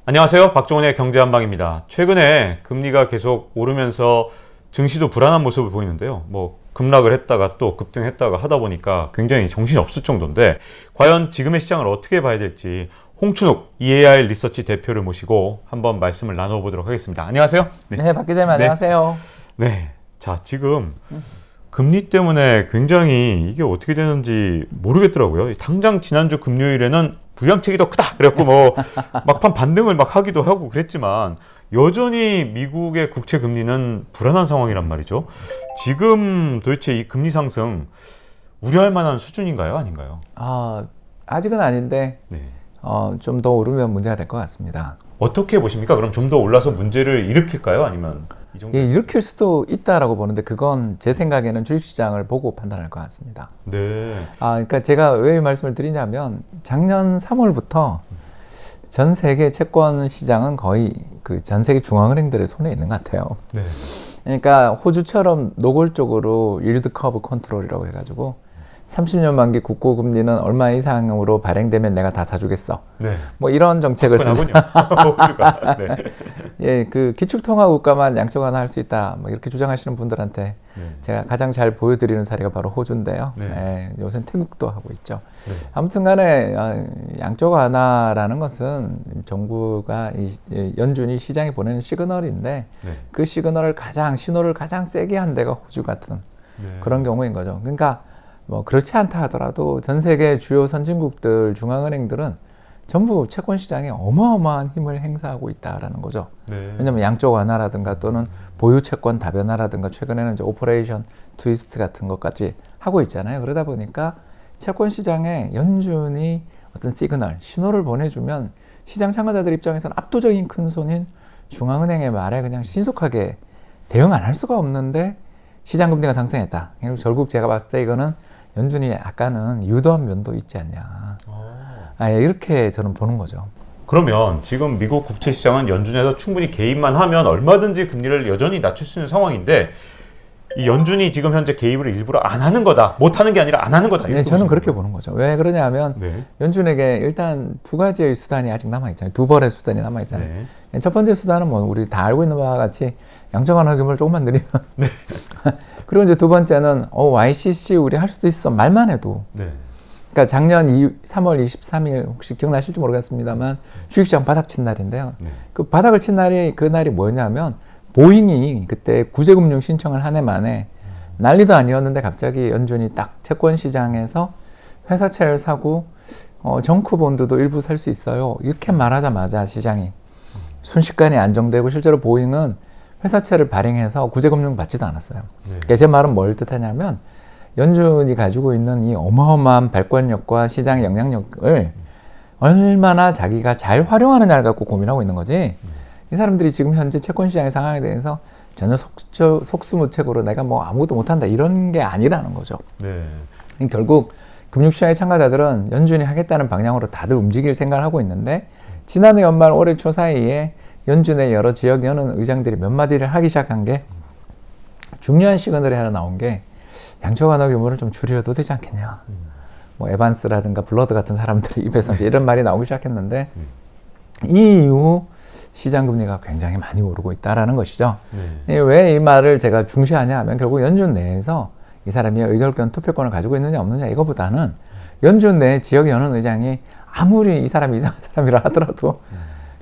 안녕하세요. 박종원의 경제한방입니다. 최근에 금리가 계속 오르면서 증시도 불안한 모습을 보이는데요. 급락을 했다가 또 급등했다가 하다 보니까 굉장히 정신이 없을 정도인데, 과연 지금의 시장을 어떻게 봐야 될지 홍춘욱 EAI 리서치 대표를 모시고 한번 말씀을 나눠보도록 하겠습니다. 안녕하세요. 네, 박 기자님 안녕하세요. 네. 자, 지금 금리 때문에 굉장히 이게 어떻게 되는지 모르겠더라고요. 당장 지난주 금요일에는 부양책이 더 크다 그래갖고 막판 반등을 막 하기도 하고 그랬지만, 여전히 미국의 국채 금리는 불안한 상황이란 말이죠. 지금 도대체 이 금리 상승 우려할 만한 수준인가요, 아닌가요? 아직은 아닌데 네. 좀 더 오르면 문제가 될 것 같습니다. 어떻게 보십니까? 그럼 좀 더 올라서 문제를 일으킬까요? 아니면 이 정도? 예, 일으킬 수도 있다라고 보는데, 그건 제 생각에는 주식시장을 보고 판단할 것 같습니다. 네. 그러니까 제가 왜 이 말씀을 드리냐면, 작년 3월부터 전 세계 채권 시장은 거의 그 전 세계 중앙은행들의 손에 있는 것 같아요. 네. 그러니까 호주처럼 노골적으로 일드 커브 컨트롤이라고 해가지고 30년 만기 국고금리는 얼마 이상으로 발행되면 내가 다 사주겠어. 네. 이런 정책을 쓰죠. 호주가. 네. 예, 그 기축통화국가만 양적 완화할 수 있다, 이렇게 주장하시는 분들한테 제가 가장 잘 보여드리는 사례가 바로 호주인데요. 네. 요새는 태국도 하고 있죠. 네. 아무튼간에 양적 완화라는 것은 정부가 연준이 시장에 보내는 시그널인데, 네. 그 시그널을 신호를 가장 세게 한 데가 호주 같은 그런 경우인 거죠. 그러니까 그렇지 않다 하더라도 전 세계 주요 선진국들 중앙은행들은 전부 채권 시장에 어마어마한 힘을 행사하고 있다라는 거죠. 네. 왜냐하면 양적 완화라든가 또는 보유 채권 다변화라든가, 최근에는 이제 오퍼레이션 트위스트 같은 것까지 하고 있잖아요. 그러다 보니까 채권 시장에 연준이 어떤 시그널, 신호를 보내주면 시장 참가자들 입장에서는 압도적인 큰 손인 중앙은행의 말에 그냥 신속하게 대응 안 할 수가 없는데, 시장 금리가 상승했다. 결국 제가 봤을 때 이거는 연준이 약간은 유도한 면도 있지 않냐. 이렇게 저는 보는 거죠. 그러면 지금 미국 국채 시장은 연준에서 충분히 개입만 하면 얼마든지 금리를 여전히 낮출 수 있는 상황인데, 이 연준이 지금 현재 개입을 일부러 안 하는 거다, 못 하는 게 아니라 안 하는 거다. 네, 저는 그렇게 보는 거죠. 왜 그러냐면 네. 연준에게 일단 두 가지의 수단이 아직 남아 있잖아요. 두 벌의 수단이 남아 있잖아요. 네. 첫 번째 수단은 우리 다 알고 있는 바와 같이 양적 완화 규모를 조금만 늘리면. 네. 그리고 이제 두 번째는 YCC 우리 할 수도 있어, 말만 해도. 네. 그러니까 작년 3월 23일 혹시 기억나실지 모르겠습니다만 주식시장 바닥 친 날인데요. 네. 그 바닥을 친 날이, 그 날이 뭐냐면 보잉이 그때 구제금융 신청을 한 해 만에 난리도 아니었는데 갑자기 연준이 딱 채권 시장에서 회사채를 사고 정크본드도 일부 살 수 있어요, 이렇게 말하자마자 시장이 순식간에 안정되고, 실제로 보잉은 회사채를 발행해서 구제금융 받지도 않았어요. 그러니까 제 말은 뭘 뜻하냐면, 연준이 가지고 있는 이 어마어마한 발권력과 시장의 영향력을 얼마나 자기가 잘 활용하느냐를 갖고 고민하고 있는 거지, 이 사람들이 지금 현재 채권 시장의 상황에 대해서 전혀 속수무책으로 내가 아무것도 못한다 이런 게 아니라는 거죠. 네. 결국 금융시장의 참가자들은 연준이 하겠다는 방향으로 다들 움직일 생각을 하고 있는데, 지난해 연말 올해 초 사이에 연준의 여러 지역 연은 의장들이 몇 마디를 하기 시작한 게, 중요한 시그널이 하나 나온 게 양적 완화 규모를 좀 줄여도 되지 않겠냐. 에반스라든가 블러드 같은 사람들의 입에서 이제 이런 말이 나오기 시작했는데, 이 이후 시장 금리가 굉장히 많이 오르고 있다라는 것이죠. 왜 이 말을 제가 중시하냐 하면, 결국 연준 내에서 이 사람이 의결권, 투표권을 가지고 있느냐 없느냐 이거보다는, 연준 내 지역 연은 의장이 아무리 이 사람이 이상한 사람이라 하더라도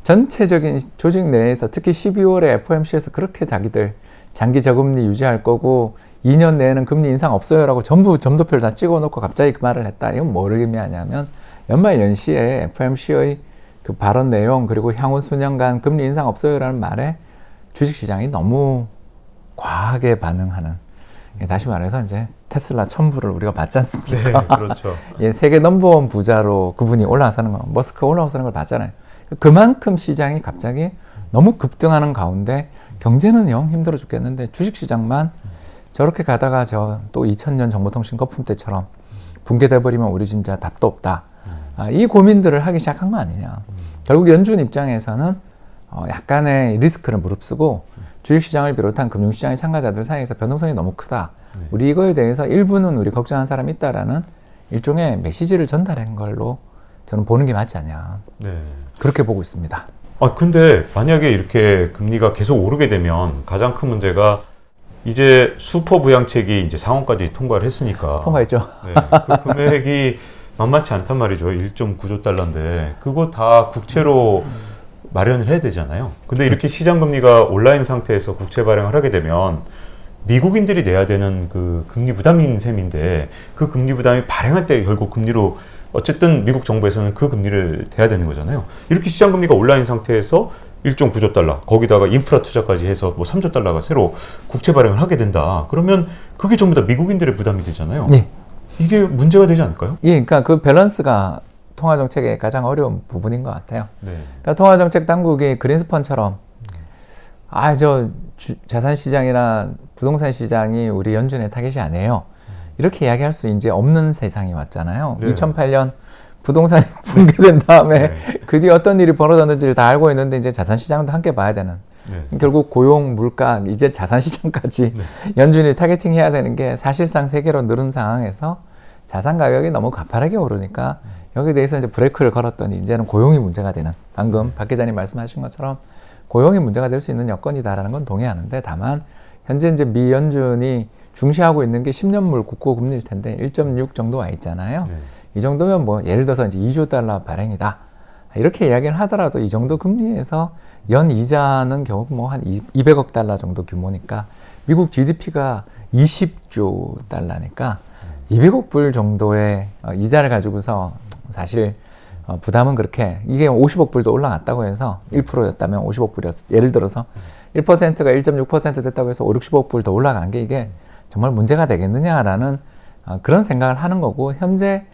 전체적인 조직 내에서, 특히 12월에 FOMC에서 그렇게 자기들 장기 저금리 유지할 거고 2년 내에는 금리 인상 없어요라고 전부 점도표를 다 찍어놓고 갑자기 그 말을 했다. 이건 뭐를 의미하냐면, 연말 연시에 FOMC의 그 발언 내용, 그리고 향후 수년간 금리 인상 없어요라는 말에 주식시장이 너무 과하게 반응하는, 다시 말해서 이제 테슬라 1000부를 우리가 봤지 않습니까? 네, 그렇죠. 예, 세계 넘버원 부자로 그분이 올라서는 거, 머스크가 올라서는 걸 봤잖아요. 그만큼 시장이 갑자기 너무 급등하는 가운데 경제는 영 힘들어 죽겠는데, 주식시장만 저렇게 가다가 또 2000년 정보통신 거품 때처럼 붕괴돼 버리면 우리 진짜 답도 없다. 이 고민들을 하기 시작한 거 아니냐. 결국 연준 입장에서는 약간의 리스크를 무릅쓰고 주식시장을 비롯한 금융시장의 참가자들 사이에서 변동성이 너무 크다. 우리 이거에 대해서 일부는 우리 걱정하는 사람이 있다라는 일종의 메시지를 전달한 걸로 저는 보는 게 맞지 않냐. 네. 그렇게 보고 있습니다. 근데 만약에 이렇게 금리가 계속 오르게 되면 가장 큰 문제가 이제 슈퍼 부양책이 이제 상원까지 통과를 했으니까. 통과했죠. 네, 그 금액이 만만치 않단 말이죠. 1.9조 달러인데 그거 다 국채로 마련을 해야 되잖아요. 근데 이렇게 시장 금리가 온라인 상태에서 국채 발행을 하게 되면 미국인들이 내야 되는 그 금리 부담인 셈인데 그 금리 부담이 발행할 때 결국 금리로 어쨌든 미국 정부에서는 그 금리를 대야 되는 거잖아요. 이렇게 시장 금리가 온라인 상태에서 1.9조 달러 거기다가 인프라 투자까지 해서 뭐 3조 달러가 새로 국채 발행을 하게 된다. 그러면 그게 전부 다 미국인들의 부담이 되잖아요. 네. 이게 문제가 되지 않을까요? 예, 그러니까 그 밸런스가 통화정책의 가장 어려운 부분인 것 같아요. 네. 그러니까 통화정책 당국이 그린스펀처럼 자산시장이나 부동산 시장이 우리 연준의 타겟이 아니에요. 이렇게 이야기할 수 이제 없는 세상이 왔잖아요. 네. 2008년 부동산이 붕괴된 다음에 네. 그 뒤에 어떤 일이 벌어졌는지를 다 알고 있는데 이제 자산시장도 함께 봐야 되는. 네. 결국 고용, 물가, 이제 자산시장까지 연준이 타겟팅 해야 되는 게 사실상 세계로 늘은 상황에서 자산 가격이 너무 가파르게 오르니까 여기에 대해서 이제 브레이크를 걸었더니 이제는 고용이 문제가 되는, 방금 박 기자님 말씀하신 것처럼 고용이 문제가 될 수 있는 여건이다라는 건 동의하는데, 다만 현재 이제 미 연준이 중시하고 있는 게 10년물 국고금리일 텐데 1.6 정도 와 있잖아요. 네. 이 정도면 뭐 예를 들어서 이제 2조 달러 발행이다. 이렇게 이야기를 하더라도 이 정도 금리에서 연 이자는 겨우 뭐 한 200억 달러 정도 규모니까 미국 GDP가 20조 달러니까 200억 불 정도의 이자를 가지고서 사실 부담은 그렇게, 이게 50억 불도 올라갔다고 해서 1%였다면 50억 불이었어. 예를 들어서 1%가 1.6% 됐다고 해서 5, 60억 불 더 올라간 게 이게 정말 문제가 되겠느냐라는 그런 생각을 하는 거고, 현재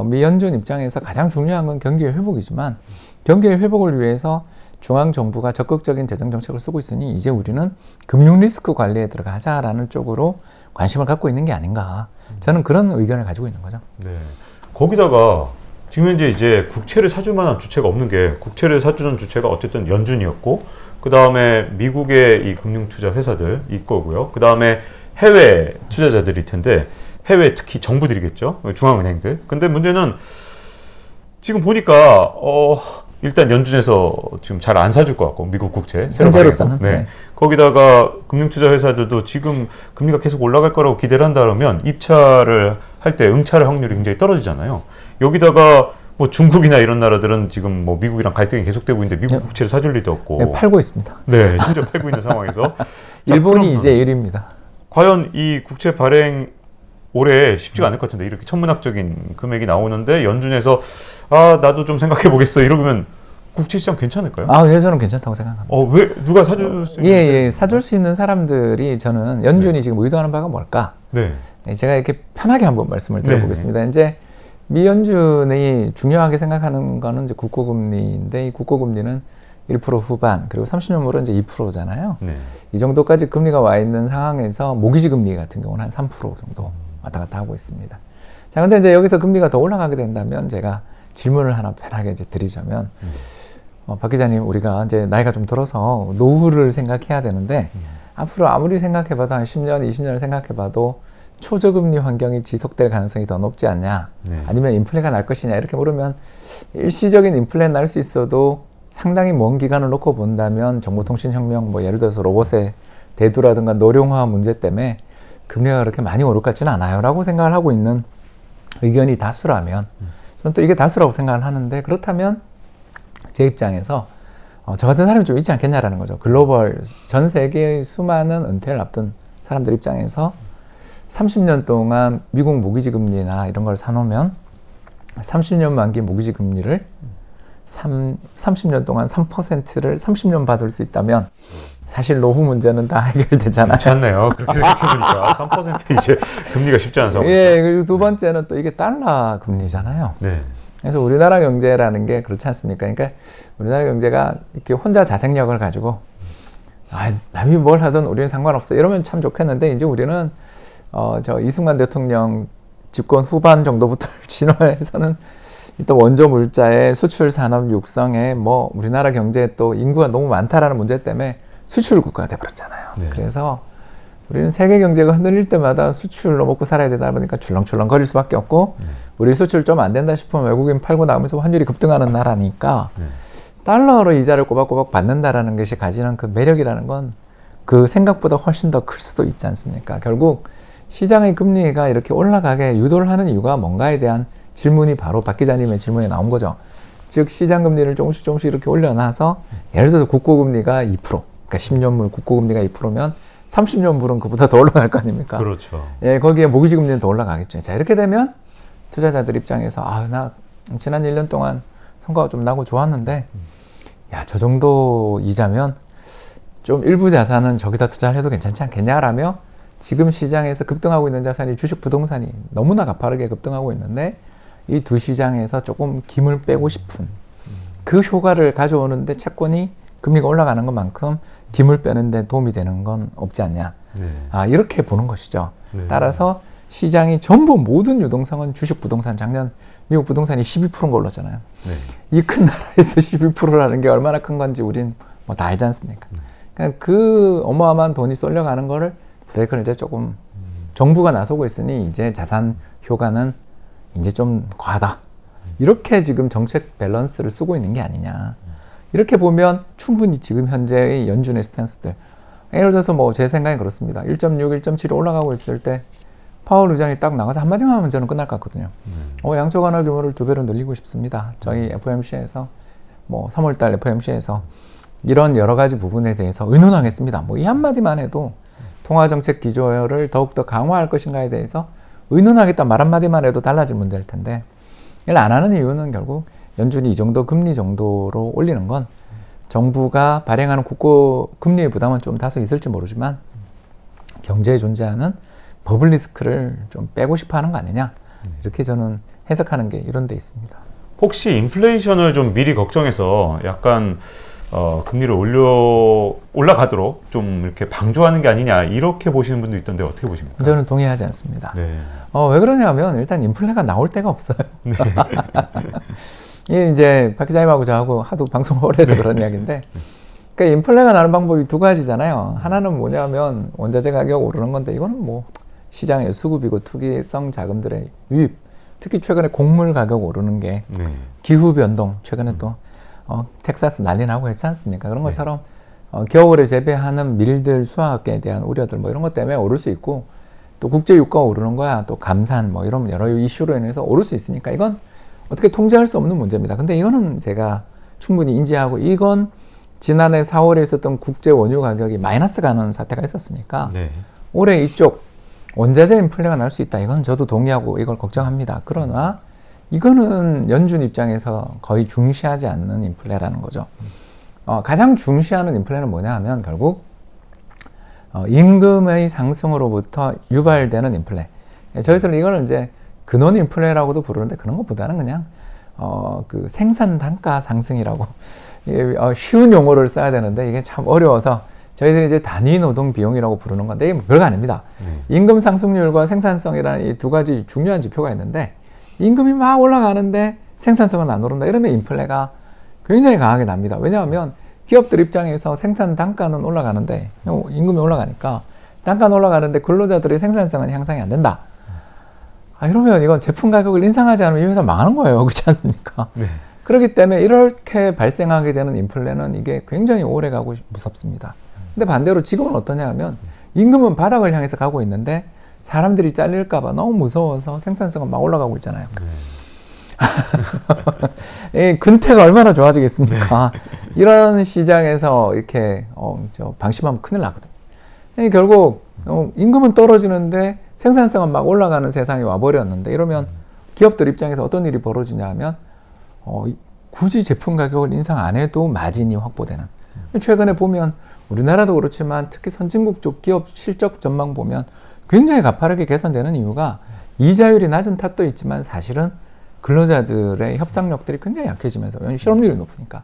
미 연준 입장에서 가장 중요한 건 경기의 회복이지만 경기의 회복을 위해서 중앙정부가 적극적인 재정정책을 쓰고 있으니 이제 우리는 금융 리스크 관리에 들어가자라는 쪽으로 관심을 갖고 있는 게 아닌가, 저는 그런 의견을 가지고 있는 거죠. 네. 거기다가 지금 현재 이제 국채를 사줄 만한 주체가 없는 게, 국채를 사주는 주체가 어쨌든 연준이었고, 그 다음에 미국의 이 금융투자 회사들 있고요. 그 다음에 해외 투자자들일 텐데, 해외 특히 정부들이겠죠. 중앙은행들. 근데 문제는 지금 보니까 일단 연준에서 지금 잘 안 사줄 것 같고, 미국 국채 현재로서는. 네. 네. 거기다가 금융투자 회사들도 지금 금리가 계속 올라갈 거라고 기대를 한다 그러면 입차를 할 때 응차를 확률이 굉장히 떨어지잖아요. 여기다가 뭐 중국이나 이런 나라들은 지금 뭐 미국이랑 갈등이 계속되고 있는데 미국 국채를 사줄 리도 없고. 네, 팔고 있습니다. 네, 심지어 팔고 있는 상황에서. 일본이 이제 1위입니다. 과연 이 국채 발행 올해 쉽지가 않을 것 같은데, 이렇게 천문학적인 금액이 나오는데 연준에서 나도 좀 생각해 보겠어 이러면 국채 시장 괜찮을까요? 예, 저는 괜찮다고 생각합니다. 왜 누가 사줄 수 있는? 예, 사줄 수 있는 사람들이, 저는 연준이 지금 의도하는 바가 뭘까? 네. 제가 이렇게 편하게 한번 말씀을 드려보겠습니다. 이제 미 연준이 중요하게 생각하는 거는 이제 국고금리인데, 이 국고금리는 1% 후반, 그리고 30년물은 이제 2%잖아요. 네. 이 정도까지 금리가 와 있는 상황에서 모기지 금리 같은 경우는 한 3% 정도 왔다 갔다 하고 있습니다. 자, 근데 이제 여기서 금리가 더 올라가게 된다면, 제가 질문을 하나 편하게 이제 드리자면, 박 기자님, 우리가 이제 나이가 좀 들어서 노후를 생각해야 되는데, 앞으로 아무리 생각해봐도 한 10년, 20년을 생각해봐도 초저금리 환경이 지속될 가능성이 더 높지 않냐, 네. 아니면 인플레가 날 것이냐, 이렇게 물으면 일시적인 인플레 날 수 있어도 상당히 먼 기간을 놓고 본다면 정보통신혁명, 뭐 예를 들어서 로봇의 대두라든가 노령화 문제 때문에 금리가 그렇게 많이 오를 것 같지는 않아요 라고 생각을 하고 있는 의견이 다수라면, 저는 또 이게 다수라고 생각을 하는데, 그렇다면 제 입장에서 저 같은 사람이 좀 있지 않겠냐라는 거죠. 글로벌 전 세계의 수많은 은퇴를 앞둔 사람들 입장에서 30년 동안 미국 모기지 금리나 이런 걸 사놓으면 30년 만기 모기지 금리를 30년 동안 3%를 30년 받을 수 있다면 사실 노후 문제는 다 해결되잖아요. 괜찮네요. 그렇게 생각해보니까 3% 이제 금리가 쉽지 않은 상황. 예, 그리고 두 번째는 또 이게 달러 금리잖아요. 네. 그래서 우리나라 경제라는 게 그렇지 않습니까? 그러니까 우리나라 경제가 이렇게 혼자 자생력을 가지고 남이 뭘 하든 우리는 상관없어 이러면 참 좋겠는데, 이제 우리는 저 이승만 대통령 집권 후반 정도부터 진화해서는 일단 원조 물자의 수출 산업 육성에 뭐 우리나라 경제에 또 인구가 너무 많다라는 문제 때문에 수출 국가가 돼버렸잖아요. 네. 그래서 우리는 세계 경제가 흔들릴 때마다 수출로 먹고 살아야 되다 보니까 출렁출렁 거릴 수밖에 없고 우리 수출 좀 안 된다 싶으면 외국인 팔고 나오면서 환율이 급등하는 나라니까 달러로 이자를 꼬박꼬박 받는다라는 것이 가지는 그 매력이라는 건 그 생각보다 훨씬 더 클 수도 있지 않습니까? 결국 시장의 금리가 이렇게 올라가게 유도를 하는 이유가 뭔가에 대한 질문이 바로 박 기자님의 질문에 나온 거죠. 즉 시장 금리를 조금씩 이렇게 올려놔서 예를 들어서 국고금리가 2%, 그러니까 10년물 국고금리가 2%면 30년물은 그보다 더 올라갈 거 아닙니까? 그렇죠. 예, 거기에 모기지 금리는 더 올라가겠죠. 자, 이렇게 되면 투자자들 입장에서 나 지난 1년 동안 성과가 좀 나고 좋았는데 야, 저 정도 이자면 좀 일부 자산은 저기다 투자를 해도 괜찮지 않겠냐라며 지금 시장에서 급등하고 있는 자산이 주식 부동산이 너무나 가파르게 급등하고 있는데 이 두 시장에서 조금 김을 빼고 싶은 그 효과를 가져오는데 채권이 금리가 올라가는 것만큼 김을 빼는데 도움이 되는 건 없지 않냐. 네. 이렇게 보는 것이죠. 네. 따라서 시장이 전부 모든 유동성은 주식 부동산, 작년 미국 부동산이 12%가 올랐잖아요. 네. 이 큰 나라에서 12%라는 게 얼마나 큰 건지 우린 뭐 다 알지 않습니까? 그러니까 그 어마어마한 돈이 쏠려가는 거를 브레이크를 이제 조금 정부가 나서고 있으니 이제 자산 효과는 이제 좀 과하다. 이렇게 지금 정책 밸런스를 쓰고 있는 게 아니냐. 이렇게 보면 충분히 지금 현재의 연준의 스탠스들. 예를 들어서 뭐 제 생각이 그렇습니다. 1.6, 1.7이 올라가고 있을 때 파월 의장이 딱 나가서 한마디만 하면 저는 끝날 것 같거든요. 양적 완화 규모를 2배로 늘리고 싶습니다. 저희 FOMC에서 뭐 3월달 FOMC에서 이런 여러 가지 부분에 대해서 의논하겠습니다. 뭐 이 한마디만 해도 통화정책 기조를 더욱더 강화할 것인가에 대해서 의논하겠다 말 한마디만 해도 달라질 문제일 텐데 이걸 안 하는 이유는 결국 연준이 이 정도 금리 정도로 올리는 건 정부가 발행하는 국고 금리의 부담은 좀 다소 있을지 모르지만 경제에 존재하는 버블 리스크를 좀 빼고 싶어 하는 거 아니냐 이렇게 저는 해석하는 게 이런 데 있습니다. 혹시 인플레이션을 좀 미리 걱정해서 약간 금리를 올라가도록 좀 이렇게 방조하는 게 아니냐 이렇게 보시는 분도 있던데 어떻게 보십니까? 저는 동의하지 않습니다. 네. 왜 그러냐면 일단 인플레가 나올 데가 없어요. 네. 이게 이제 박 기자님하고 저하고 하도 방송을 오래 해서 그런 이야기인데 그러니까 인플레가 나는 방법이 두 가지잖아요. 하나는 뭐냐면 원자재 가격 오르는 건데 이거는 뭐 시장의 수급이고 투기성 자금들의 유입 특히 최근에 곡물 가격 오르는 게 네. 기후 변동 최근에 또 텍사스 난리 나고 했지 않습니까? 그런 것처럼 겨울에 재배하는 밀들 수확에 대한 우려들 뭐 이런 것 때문에 오를 수 있고 또 국제 유가가 오르는 거야 또 감산 뭐 이런 여러 이슈로 인해서 오를 수 있으니까 이건 어떻게 통제할 수 없는 문제입니다. 근데 이거는 제가 충분히 인지하고 이건 지난해 4월에 있었던 국제 원유 가격이 마이너스 가는 사태가 있었으니까 네. 올해 이쪽 원자재 인플레가 날 수 있다. 이건 저도 동의하고 이걸 걱정합니다. 그러나 이거는 연준 입장에서 거의 중시하지 않는 인플레라는 거죠. 가장 중시하는 인플레는 뭐냐 하면 결국 임금의 상승으로부터 유발되는 인플레. 저희들은 이걸 이제 근원 인플레라고도 부르는데 그런 것보다는 그냥 그 생산 단가 상승이라고 쉬운 용어를 써야 되는데 이게 참 어려워서 저희들이 이제 단위 노동 비용이라고 부르는 건데 이게 별거 아닙니다. 임금 상승률과 생산성이라는 이 두 가지 중요한 지표가 있는데 임금이 막 올라가는데 생산성은 안 오른다. 이러면 인플레가 굉장히 강하게 납니다. 왜냐하면 기업들 입장에서 생산 단가는 올라가는데 임금이 올라가니까 단가는 올라가는데 근로자들의 생산성은 향상이 안 된다. 이러면 이건 제품 가격을 인상하지 않으면 이 회사 망하는 거예요. 그렇지 않습니까? 네. 그렇기 때문에 이렇게 발생하게 되는 인플레는 이게 굉장히 오래 가고 무섭습니다. 근데 반대로 지금은 어떠냐 하면 임금은 바닥을 향해서 가고 있는데 사람들이 잘릴까 봐 너무 무서워서 생산성은 막 올라가고 있잖아요. 이 근태가 얼마나 좋아지겠습니까? 이런 시장에서 이렇게 방심하면 큰일 나거든요. 결국 임금은 떨어지는데 생산성은 막 올라가는 세상이 와버렸는데 이러면 기업들 입장에서 어떤 일이 벌어지냐 하면 굳이 제품 가격을 인상 안 해도 마진이 확보되는. 최근에 보면 우리나라도 그렇지만 특히 선진국 쪽 기업 실적 전망 보면 굉장히 가파르게 개선되는 이유가 이자율이 낮은 탓도 있지만 사실은 근로자들의 협상력들이 굉장히 약해지면서 실업률이 높으니까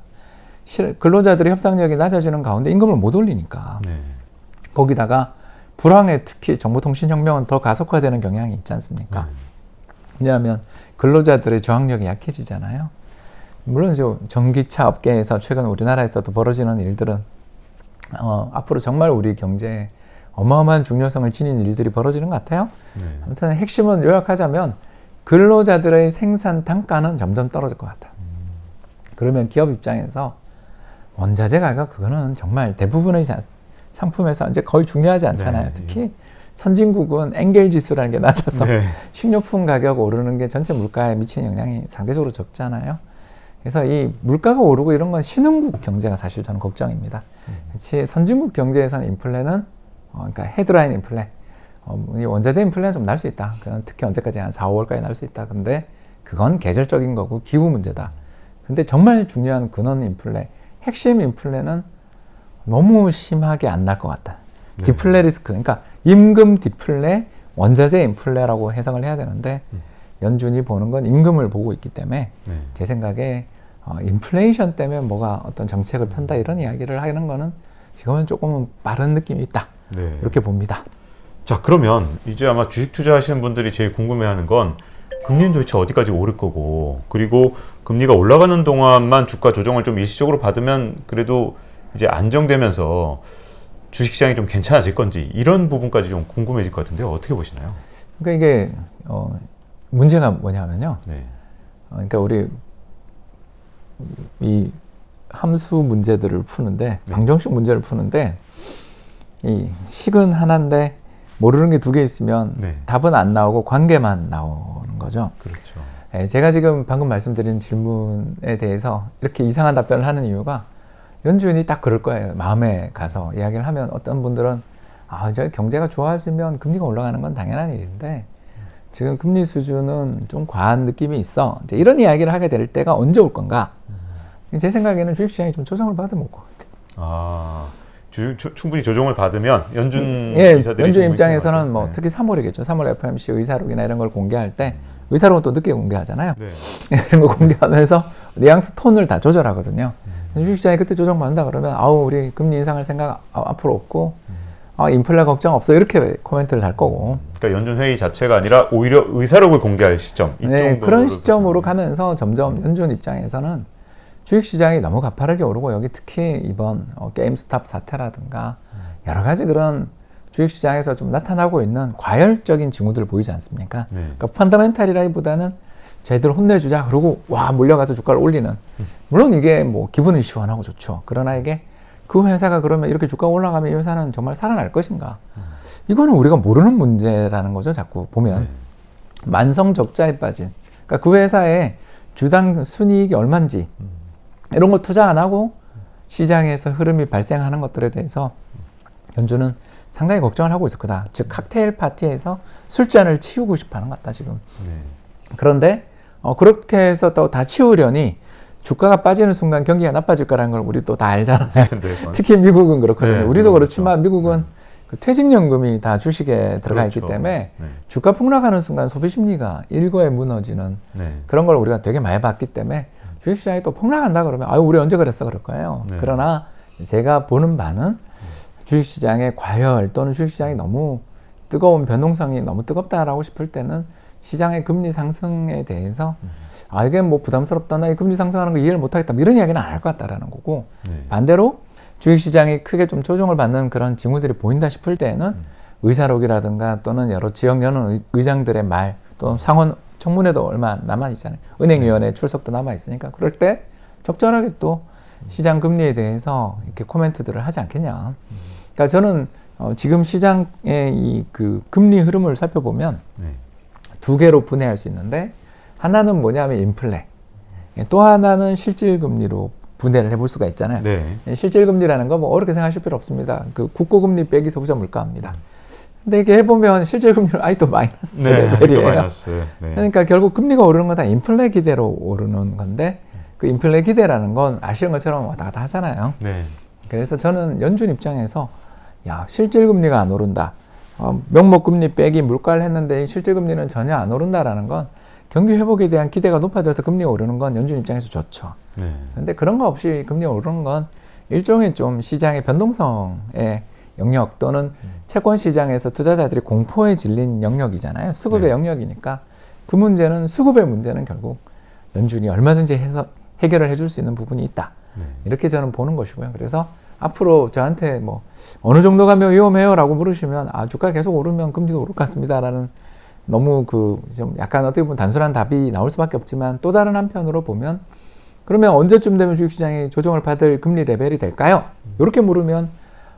근로자들의 협상력이 낮아지는 가운데 임금을 못 올리니까 네. 거기다가 불황에 특히 정보통신혁명은 더 가속화되는 경향이 있지 않습니까? 왜냐하면 근로자들의 저항력이 약해지잖아요. 물론 전기차 업계에서 최근 우리나라에서도 벌어지는 일들은 앞으로 정말 우리 경제에 어마어마한 중요성을 지닌 일들이 벌어지는 것 같아요. 네. 아무튼 핵심은 요약하자면 근로자들의 생산 단가는 점점 떨어질 것 같아요. 그러면 기업 입장에서 원자재 가격 그거는 정말 대부분의 상품에서 이제 거의 중요하지 않잖아요. 네. 특히 선진국은 엔겔 지수라는 게 낮아서 네. 식료품 가격 오르는 게 전체 물가에 미치는 영향이 상대적으로 적잖아요. 그래서 이 물가가 오르고 이런 건 신흥국 경제가 사실 저는 걱정입니다. 그렇지 선진국 경제에서는 인플레는 그러니까 헤드라인 인플레, 이 원자재 인플레는 좀 날 수 있다. 그건 특히 언제까지 한 4, 5월까지 날 수 있다. 근데 그건 계절적인 거고 기후 문제다. 근데 정말 중요한 근원 인플레, 핵심 인플레는 너무 심하게 안 날 것 같다. 네. 디플레 리스크, 그러니까 임금 디플레, 원자재 인플레라고 해석을 해야 되는데 연준이 보는 건 임금을 보고 있기 때문에 네. 제 생각에 인플레이션 때문에 뭐가 어떤 정책을 편다 이런 이야기를 하는 거는 지금은 조금은 빠른 느낌이 있다. 네. 이렇게 봅니다. 자, 그러면 이제 아마 주식 투자하시는 분들이 제일 궁금해하는 건 금리는 도대체 어디까지 오를 거고, 그리고 금리가 올라가는 동안만 주가 조정을 좀 일시적으로 받으면 그래도 이제 안정되면서 주식시장이 좀 괜찮아질 건지 이런 부분까지 좀 궁금해질 것 같은데요. 어떻게 보시나요? 그러니까 이게 문제가 뭐냐면요. 네. 그러니까 우리 이 함수 문제들을 푸는데 네. 방정식 문제를 푸는데 이 식은 하나인데 모르는 게 두 개 있으면 네. 답은 안 나오고 관계만 나오는 거죠. 그렇죠. 제가 지금 방금 말씀드린 질문에 대해서 이렇게 이상한 답변을 하는 이유가 연준이 딱 그럴 거예요. 마음에 가서 이야기를 하면 어떤 분들은 저 경제가 좋아지면 금리가 올라가는 건 당연한 일인데 지금 금리 수준은 좀 과한 느낌이 있어. 이제 이런 이야기를 하게 될 때가 언제 올 건가? 제 생각에는 주식시장이 좀 조정을 받으면 올 것 같아요. 충분히 조정을 받으면 연준 예, 이사들이 연준 좀 입장에서는 뭐 네. 특히 3월이겠죠. 3월 FOMC 의사록이나 이런 걸 공개할 때 의사록은 또 늦게 공개하잖아요. 네. 이런 거 공개하면서 뉘앙스 톤을 다 조절하거든요. 주식시장이 그때 조정받는다 그러면 우리 금리 인상할 생각 앞으로 없고 인플레 걱정 없어 이렇게 코멘트를 달 거고. 그러니까 연준 회의 자체가 아니라 오히려 의사록을 공개할 시점. 네, 그런 시점으로 가면서 점점 연준 입장에서는 주식시장이 너무 가파르게 오르고 여기 특히 이번 게임스탑 사태라든가 여러 가지 그런 주식시장에서 좀 나타나고 있는 과열적인 징후들을 보이지 않습니까? 네. 그러니까 펀더멘탈이라기보다는 쟤들 혼내주자 그러고 몰려가서 주가를 올리는, 물론 이게 뭐 기분은 시원하고 좋죠. 그러나 이게 그 회사가 그러면 이렇게 주가가 올라가면 이 회사는 정말 살아날 것인가? 이거는 우리가 모르는 문제라는 거죠. 자꾸 보면 만성 적자에 빠진, 그러니까 그 회사의 주당 순이익이 얼마인지 이런 거 투자 안 하고 시장에서 흐름이 발생하는 것들에 대해서 연준은 상당히 걱정을 하고 있을 거다. 즉 칵테일 파티에서 술잔을 치우고 싶어하는 것 같다 지금. 네. 그런데 그렇게 해서 또 다 치우려니 주가가 빠지는 순간 경기가 나빠질 거라는 걸 우리 또 다 알잖아요. 특히 미국은 그렇거든요. 네, 우리도 그렇죠. 그렇지만 미국은 그 퇴직연금이 다 주식에 들어가 그렇죠. 있기 때문에 네. 주가 폭락하는 순간 소비 심리가 일거에 무너지는 네. 그런 걸 우리가 되게 많이 봤기 때문에 주식시장이 또 폭락한다 그러면 우리 언제 그랬어 그럴 거예요. 네. 그러나 제가 보는 바는 주식시장의 과열 또는 주식시장이 너무 뜨거운 변동성이 너무 뜨겁다라고 싶을 때는 시장의 금리 상승에 대해서 이게 뭐 부담스럽다, 나 이 금리 상승하는 거 이해를 못하겠다, 이런 이야기는 안 할 것 같다라는 거고, 네. 반대로 주식시장이 크게 좀 조정을 받는 그런 징후들이 보인다 싶을 때는 의사록이라든가 또는 여러 지역연은 의장들의 말, 또는 상원 청문회도 얼마 남아있잖아요. 은행위원회 출석도 남아있으니까 그럴 때 적절하게 또 시장 금리에 대해서 이렇게 코멘트들을 하지 않겠냐. 그러니까 저는 지금 시장의 이 그 금리 흐름을 살펴보면 네. 두 개로 분해할 수 있는데, 하나는 뭐냐면 인플레, 또 하나는 실질금리로 분해를 해볼 수가 있잖아요. 네. 실질금리라는 거 뭐 어렵게 생각하실 필요 없습니다. 그 국고금리 빼기 소비자 물가입니다. 근데 이게 해보면 실질금리는 아직도 마이너스 레벨이에요. 마이너스. 네. 그러니까 결국 금리가 오르는 건 다 인플레 기대로 오르는 건데, 그 인플레 기대라는 건 아시는 것처럼 왔다 갔다 하잖아요. 네. 그래서 저는 연준 입장에서 실질금리가 안 오른다, 명목금리 빼기 물가를 했는데 실질금리는 전혀 안 오른다라는 건 경기 회복에 대한 기대가 높아져서 금리가 오르는 건 연준 입장에서 좋죠. 네. 근데 그런 거 없이 금리가 오르는 건 일종의 좀 시장의 변동성의 영역 또는 채권 시장에서 투자자들이 공포에 질린 영역이잖아요. 수급의 네. 영역이니까 그 문제는, 수급의 문제는 결국 연준이 얼마든지 해결을 해줄 수 있는 부분이 있다. 네. 이렇게 저는 보는 것이고요. 그래서 앞으로 저한테 뭐 어느 정도 가면 위험해요라고 물으시면 주가 계속 오르면 금리도 오를 것 같습니다라는 너무 좀 약간 어떻게 보면 단순한 답이 나올 수밖에 없지만 또 다른 한편으로 보면 그러면 언제쯤 되면 주식시장이 조정을 받을 금리 레벨이 될까요? 이렇게 물으면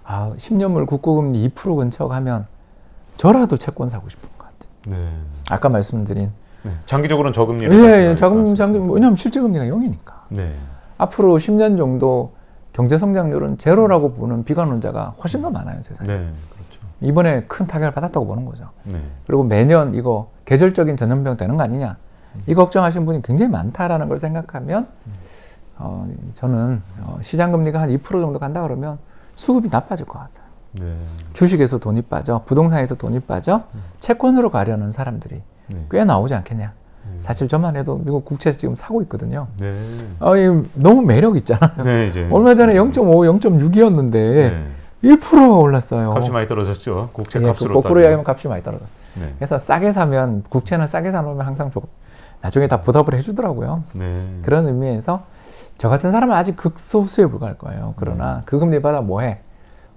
10년물 국고금리 2% 근처 가면 저라도 채권 사고 싶은 것 같아요. 네. 아까 말씀드린 장기적으로는 저금리를 예, 왜냐하면 실질금리가 0이니까. 네. 앞으로 10년 정도 경제 성장률은 제로라고 보는 비관론자가 훨씬 더 많아요, 세상에. 네, 그렇죠. 이번에 큰 타격을 받았다고 보는 거죠. 네. 그리고 매년 이거 계절적인 전염병 되는 거 아니냐, 이 걱정하시는 분이 굉장히 많다라는 걸 생각하면 저는 시장 금리가 한 2% 정도 간다 그러면 수급이 나빠질 것 같아요. 네. 주식에서 돈이 빠져, 부동산에서 돈이 빠져, 채권으로 가려는 사람들이 네. 꽤 나오지 않겠냐. 사실 저만 해도 미국 국채 지금 사고 있거든요. 네. 너무 매력 있잖아요. 네, 이제 얼마 전에 0.5, 0.6이었는데 네. 1%가 올랐어요. 값이 많이 떨어졌죠. 국채 예, 값으로 거꾸로 이야기하면 값이 많이 떨어졌어요. 네. 그래서 싸게 사면, 국채는 싸게 사놓으면 항상 나중에 다 보답을 해주더라고요. 네. 그런 의미에서 저 같은 사람은 아직 극소수에 불과할 거예요. 그러나 그 금리 받아 뭐해?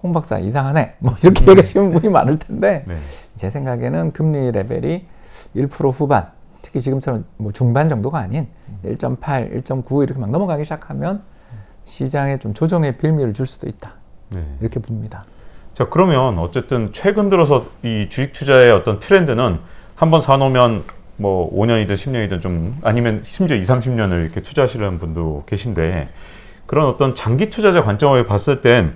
홍 박사 이상하네. 뭐 이렇게 얘기하시는 분이 많을 텐데 네. 제 생각에는 금리 레벨이 1% 후반, 특히 지금처럼 뭐 중반 정도가 아닌 1.8, 1.9 이렇게 막 넘어가기 시작하면 시장에 좀 조정의 빌미를 줄 수도 있다. 네. 이렇게 봅니다. 자, 그러면 어쨌든 최근 들어서 이 주식 투자의 어떤 트렌드는 한번 사놓으면 뭐 5년이든 10년이든 좀 아니면 심지어 20, 30년을 이렇게 투자하시는 분도 계신데 그런 어떤 장기 투자자 관점을 봤을 땐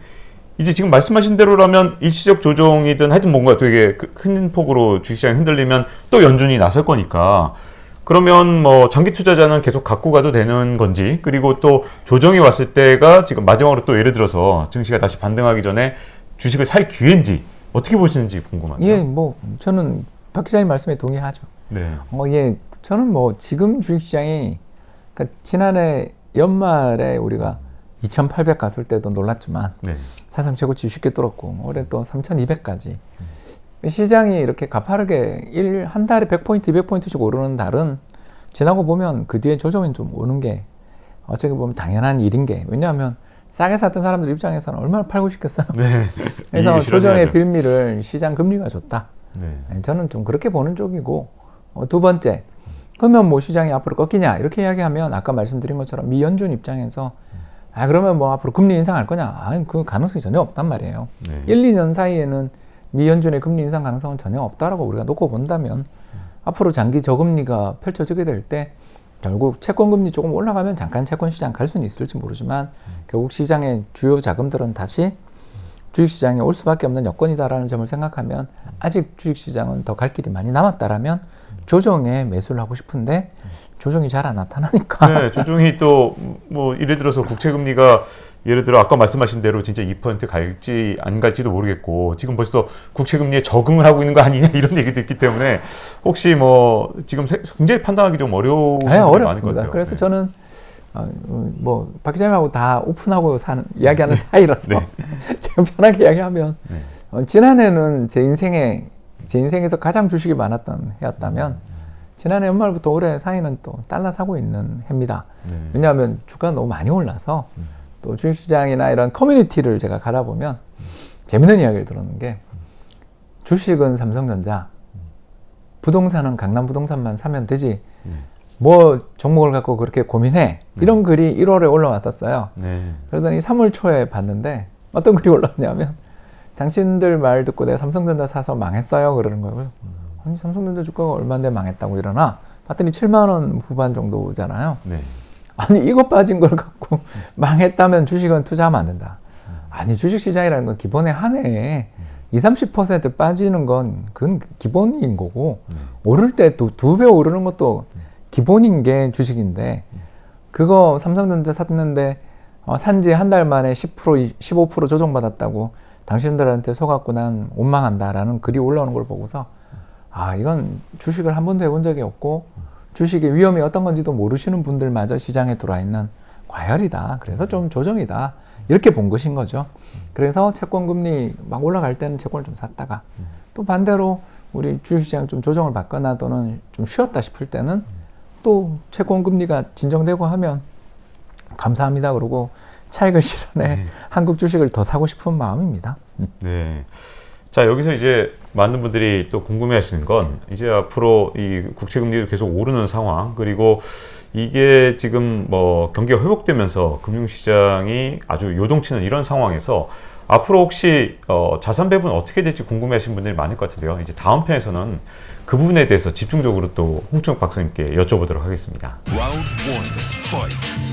이제 지금 말씀하신 대로라면 일시적 조정이든 하여튼 뭔가 되게 큰 폭으로 주식시장이 흔들리면 또 연준이 나설 거니까 그러면 뭐 장기 투자자는 계속 갖고 가도 되는 건지 그리고 또 조정이 왔을 때가 지금 마지막으로 또 예를 들어서 증시가 다시 반등하기 전에 주식을 살 기회인지 어떻게 보시는지 궁금합니다. 예, 뭐 저는 박 기자님 말씀에 동의하죠. 네. 예, 저는 뭐 지금 주식시장이 그러니까 지난해 연말에 우리가 2,800 갔을 때도 놀랐지만 네. 사상 최고치 쉽게 뚫었고 올해 또 3,200까지 시장이 이렇게 가파르게 한 달에 100포인트, 200포인트씩 오르는 달은 지나고 보면 그 뒤에 조정이 좀 오는 게 어떻게 보면 당연한 일인 게 왜냐하면 싸게 샀던 사람들 입장에서는 얼마나 팔고 싶겠어요. 네. 그래서 조정의 실현해야죠. 빌미를 시장 금리가 줬다. 네. 저는 좀 그렇게 보는 쪽이고 두 번째 그러면 뭐 시장이 앞으로 꺾이냐 이렇게 이야기하면 아까 말씀드린 것처럼 미 연준 입장에서 그러면 뭐 앞으로 금리 인상할 거냐? 그 가능성이 전혀 없단 말이에요. 네. 1, 2년 사이에는 미 연준의 금리 인상 가능성은 전혀 없다라고 우리가 놓고 본다면 앞으로 장기 저금리가 펼쳐지게 될 때 결국 채권 금리 조금 올라가면 잠깐 채권 시장 갈 수는 있을지 모르지만 결국 시장의 주요 자금들은 다시 주식 시장에 올 수밖에 없는 여건이다라는 점을 생각하면 아직 주식 시장은 더 갈 길이 많이 남았다라면 조정에 매수를 하고 싶은데 조정이 잘 안 나타나니까. 네, 조정이 또 뭐 예를 들어서 국채 금리가 예를 들어 아까 말씀하신 대로 진짜 2% 갈지 안 갈지도 모르겠고 지금 벌써 국채 금리에 적응을 하고 있는 거 아니냐 이런 얘기도 있기 때문에 혹시 뭐 지금 굉장히 판단하기 좀 어려운 분이 많을 것 어렵습니다. 같아요. 그래서 네. 저는 뭐 박 기자님하고 다 오픈하고 이야기하는 사이라서 네. 제가 편하게 이야기하면 네. 지난해는 제 인생에서 가장 주식이 많았던 해였다면 지난해 연말부터 올해 사이는 또 달러 사고 있는 해입니다. 네. 왜냐하면 주가가 너무 많이 올라서 또 주식시장이나 이런 커뮤니티를 제가 가다 보면 재밌는 이야기를 들었는 게 주식은 삼성전자, 부동산은 강남부동산만 사면 되지 뭐 종목을 갖고 그렇게 고민해 이런 글이 1월에 올라왔었어요. 네. 그러더니 3월 초에 봤는데 어떤 글이 올라왔냐면 당신들 말 듣고 내가 삼성전자 사서 망했어요 그러는 거고요. 아니 삼성전자 주가가 얼마인데 망했다고 이러나 봤더니 7만 원 후반 정도잖아요. 네. 아니 이거 빠진 걸 갖고 망했다면 주식은 투자하면 안 된다. 아니 주식시장이라는 건 기본에 한 해에 20-30% 빠지는 건 그건 기본인 거고 오를 때 두 배 오르는 것도 기본인 게 주식인데 그거 삼성전자 샀는데 산지 한 달 만에 10%, 15% 조정받았다고 당신들한테 속았고 난 원망한다라는 글이 올라오는 걸 보고서 이건 주식을 한 번도 해본 적이 없고 주식의 위험이 어떤 건지도 모르시는 분들마저 시장에 들어와 있는 과열이다. 그래서 좀 조정이다. 이렇게 본 것인 거죠. 그래서 채권 금리 막 올라갈 때는 채권을 좀 샀다가 또 반대로 우리 주식시장 좀 조정을 받거나 또는 좀 쉬었다 싶을 때는 또 채권 금리가 진정되고 하면 감사합니다. 그러고 차익을 실현해 한국 주식을 더 사고 싶은 마음입니다. 네. 자, 여기서 이제 많은 분들이 또 궁금해 하시는 건 이제 앞으로 이 국채 금리도 계속 오르는 상황, 그리고 이게 지금 뭐 경기가 회복되면서 금융시장이 아주 요동치는 이런 상황에서 앞으로 혹시 자산 배분 어떻게 될지 궁금해 하시는 분들이 많을 것 같은데요. 이제 다음 편에서는 그 부분에 대해서 집중적으로 또 홍충욱 박사님께 여쭤보도록 하겠습니다. Round one, fight.